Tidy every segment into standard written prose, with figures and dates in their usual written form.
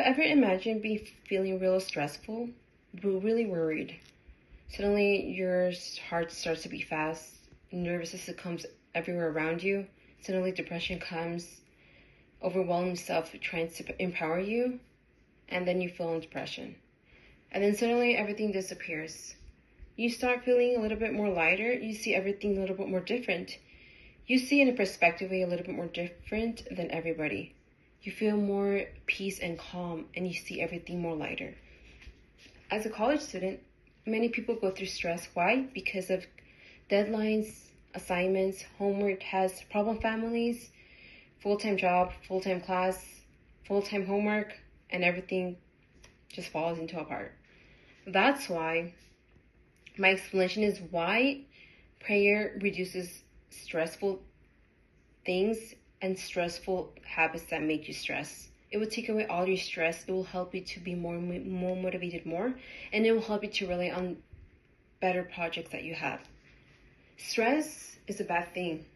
ever imagined feeling real stressful, really worried? Suddenly your heart starts to beat fast, nervous system comes everywhere around you. Suddenly depression comes, overwhelming self trying to empower you, and then you feel in depression. And then suddenly everything disappears. You start feeling a little bit more lighter. You see everything a little bit more different. You see in a perspective way a little bit more different than everybody. You feel more peace and calm, and you see everything more lighter. As a college student, many people go through stress. Why? Because of deadlines, assignments, homework, tests, problem families, full-time job, full-time class, full-time homework, and everything just falls into apart. That's why my explanation is why prayer reduces stressful things and stressful habits that make you stress. It will take away all your stress. It will help you to be more motivated more, and it will help you to rely on better projects that you have. Stress is a bad thing.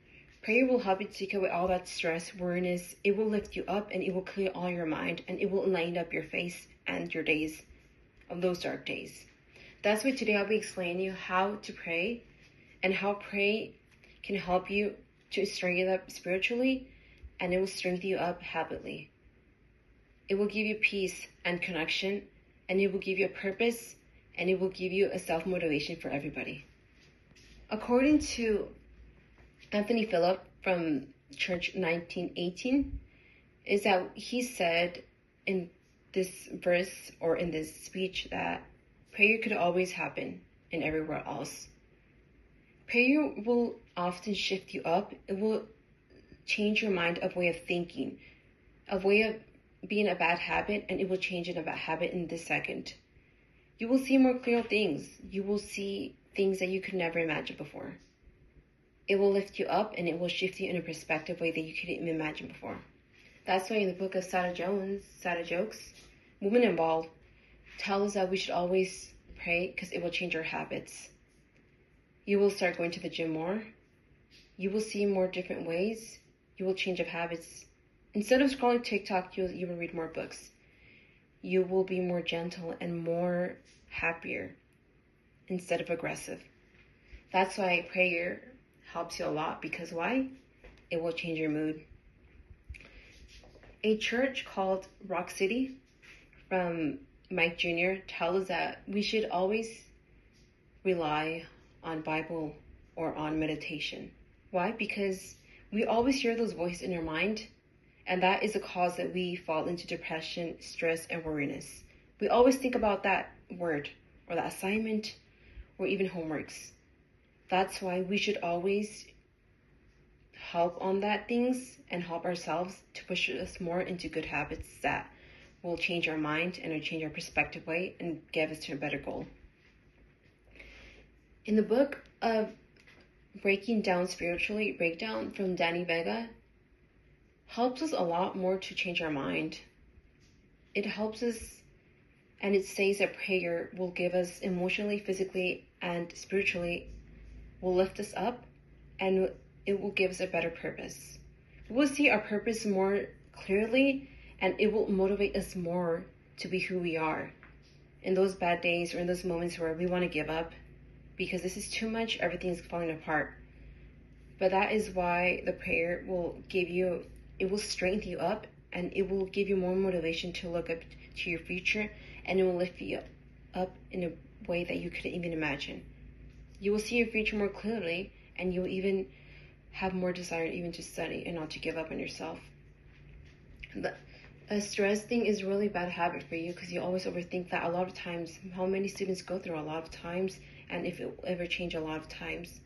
Prayer will help you to take away all that stress, worriness. It will lift you up, and it will clear all your mind, and it will lighten up your face and your days of those dark days. That's why today I'll be explaining you how to pray and how pray can help you to strengthen up spiritually, and it will strengthen you up habitually. It will give you peace and connection, and it will give you a purpose, and it will give you a self-motivation for everybody. According to Anthony Phillip from Church 1918, is that he said in this verse or in this speech that prayer could always happen in everywhere else. Prayer will often shift you up. It will change your mind of way of thinking, a way of being a bad habit, and it will change it a bad habit in this second. You will see more clear things. You will see things that you could never imagine before. It will lift you up, and it will shift you in a perspective way that you couldn't even imagine before. That's why in the book of Sada Jokes, Woman Involved, tells us that we should always pray because it will change our habits. You will start going to the gym more. You will see more different ways. You will change your habits. Instead of scrolling TikTok, you will read more books. You will be more gentle and more happier instead of aggressive. That's why prayer helps you a lot, because why? It will change your mood. A church called Rock City from Mike Jr. tells us that we should always rely on Bible or on meditation. Why? Because we always hear those voices in our mind, and that is a cause that we fall into depression, stress, and worriness. We always think about that word or that assignment or even homeworks. That's why we should always help on that things and help ourselves to push us more into good habits that will change our mind and change our perspective way and get us to a better goal. In the book of Breaking Down Spiritually, Breakdown from Danny Vega, helps us a lot more to change our mind. It helps us, and it says that prayer will give us emotionally, physically, and spiritually, will lift us up, and it will give us a better purpose. We will see our purpose more clearly, and it will motivate us more to be who we are in those bad days or in those moments where we want to give up because this is too much, everything is falling apart. But that is why the prayer will give you, it will strengthen you up, and it will give you more motivation to look up to your future, and it will lift you up in a way that you couldn't even imagine. You will see your future more clearly, and you will even have more desire even to study and not to give up on yourself. A stress thing is a really bad habit for you because you always overthink that a lot of times. How many students go through a lot of times, and if it will ever change a lot of times.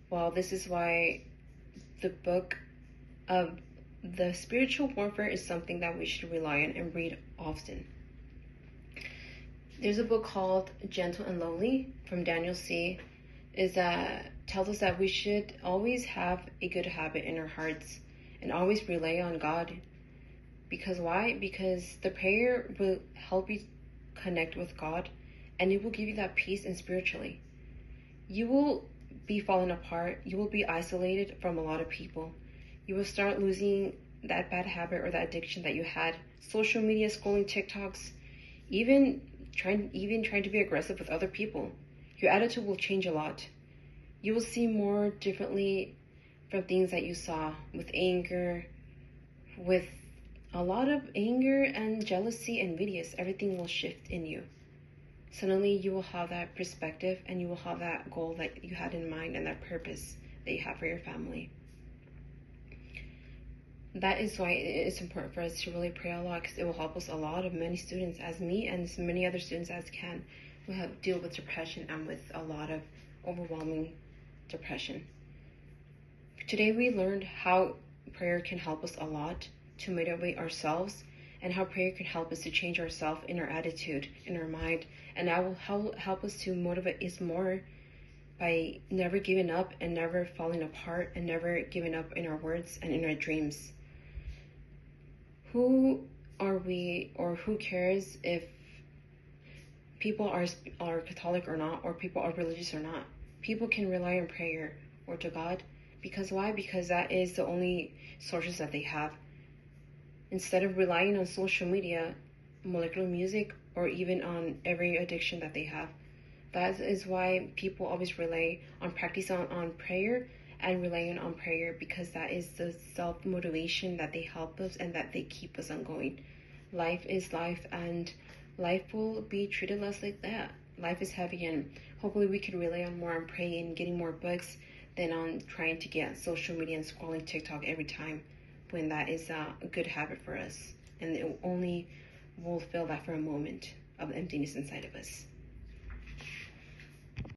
Well, this is why the book of the spiritual warfare is something that we should rely on and read often. There's a book called Gentle and Lowly from Daniel C. Tells us that we should always have a good habit in our hearts and always rely on God. Because why? Because the prayer will help you connect with God, and it will give you that peace and spiritually. You will be falling apart. You will be isolated from a lot of people. You will start losing that bad habit or that addiction that you had, social media, scrolling TikToks, even trying to be aggressive with other people, your attitude will change a lot. You will see more differently from things that you saw with anger, with a lot of anger and jealousy and envious. Everything will shift in you. Suddenly you will have that perspective and you will have that goal that you had in mind and that purpose that you have for your family. That is why it's important for us to really pray a lot, because it will help us a lot. Of many students, as me and as many other students as can, will have deal with depression and with a lot of overwhelming depression. Today we learned how prayer can help us a lot to motivate ourselves, and how prayer can help us to change ourselves in our attitude, in our mind, and that will help us to motivate us more by never giving up and never falling apart and never giving up in our words and in our dreams. Who are we, or who cares if people are Catholic or not, or people are religious or not? People can rely on prayer or to God. Because why? Because that is the only sources that they have. Instead of relying on social media, molecular music, or even on every addiction that they have. That is why people always rely on practicing on prayer and relying on prayer, because that is the self-motivation that they help us and that they keep us on going. Life is life, and life will be treated less like that. Life is heavy, and hopefully we can rely on more on praying, getting more books, than on trying to get social media and scrolling TikTok every time, when that is a good habit for us. And it only will feel that for a moment of emptiness inside of us.